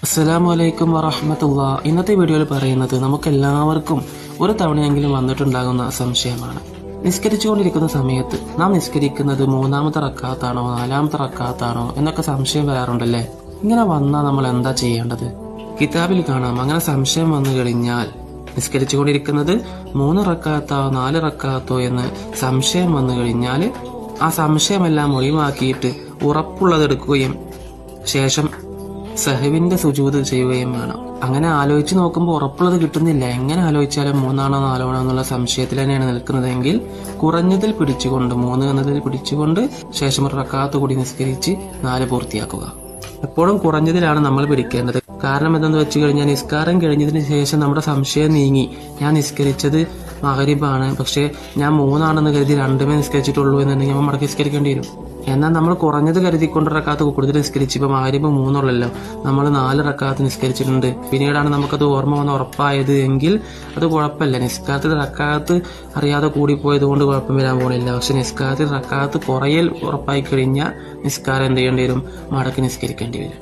അസ്സലാമു അലൈക്കും വറഹ്മത്തുള്ളാ. ഇന്നത്തെ വീഡിയോയിൽ പറയുന്നത് നമുക്കെല്ലാവർക്കും ഒരു തവണയെങ്കിലും വന്നിട്ടുണ്ടാകുന്ന സംശയമാണ്. നിസ്കരിച്ചുകൊണ്ടിരിക്കുന്ന സമയത്ത് നാം നിസ്കരിക്കുന്നത് മൂന്നാമത്തെ റക്കാത്താണോ നാലാമത്തെ റക്കാത്താണോ എന്നൊക്കെ സംശയം വരാറുണ്ടല്ലേ. ഇങ്ങനെ വന്നാൽ നമ്മൾ എന്താ ചെയ്യേണ്ടത്? കിതാബിൽ കാണാം, അങ്ങനെ സംശയം വന്നു കഴിഞ്ഞാൽ നിസ്കരിച്ചുകൊണ്ടിരിക്കുന്നത് 3 റക്കാത്തോ 4 റക്കാത്തോ എന്ന് സംശയം വന്നു കഴിഞ്ഞാൽ ആ സംശയമെല്ലാം ഒഴിവാക്കിയിട്ട് ഉറപ്പുള്ളതെടുക്കുകയും ശേഷം സഹവിന്റെ സുജൂദ് ചെയ്യുകയും വേണം. അങ്ങനെ ആലോചിച്ച് നോക്കുമ്പോൾ ഉറപ്പുള്ളത് കിട്ടുന്നില്ല. എങ്ങനെ ആലോചിച്ചാലും 3 ആണോ 4 ആണോ എന്നുള്ള സംശയത്തിൽ തന്നെയാണ് നിൽക്കുന്നതെങ്കിൽ കുറഞ്ഞതിൽ പിടിച്ചുകൊണ്ട് 3 എന്നതിൽ പിടിച്ചുകൊണ്ട് ശേഷം ഒരു റക്കാത്ത് കൂടി നിസ്കരിച്ച് 4 പൂർത്തിയാക്കുക. എപ്പോഴും കുറഞ്ഞതിലാണ് നമ്മൾ പിടിക്കേണ്ടത്. കാരണം എന്തെന്ന് വെച്ച് കഴിഞ്ഞാൽ നിസ്കാരം കഴിഞ്ഞതിന് ശേഷം നമ്മുടെ സംശയം നീങ്ങി ഞാൻ നിസ്കരിച്ചത് മഗ്രിബാണ്, പക്ഷെ ഞാൻ 3 ആണെന്ന് കരുതി 2 നിസ്കരിച്ചിട്ടുള്ളൂ എന്നുണ്ടെങ്കിൽ നമ്മൾ മടക്കി നിസ്കരിക്കേണ്ടി വരും. എന്നാൽ നമ്മൾ കുറഞ്ഞത് കരുതിക്കൊണ്ട് റക്കാത്ത് കൂടുതൽ നിസ്കരിച്ച് ഇപ്പൊ മഗ്രിബ് 3 ഉള്ളല്ലോ, നമ്മൾ 4 റക്കാത്ത് നിസ്കരിച്ചിട്ടുണ്ട്, പിന്നീടാണ് നമുക്കത് ഓർമ്മ വന്ന് ഉറപ്പായത് എങ്കിൽ അത് കുഴപ്പമില്ല. നിസ്കാരത്തിൽ റക്കാത്ത് അറിയാതെ കൂടിപ്പോയത് കൊണ്ട് കുഴപ്പം വരാൻ പോണില്ല. പക്ഷെ നിസ്കാരത്തിൽ റക്കാത്ത് കുറയൽ ഉറപ്പായി കഴിഞ്ഞാൽ നിസ്കാരം എന്ത് ചെയ്യേണ്ടി വരും? മടക്കി നിസ്കരിക്കേണ്ടി വരും.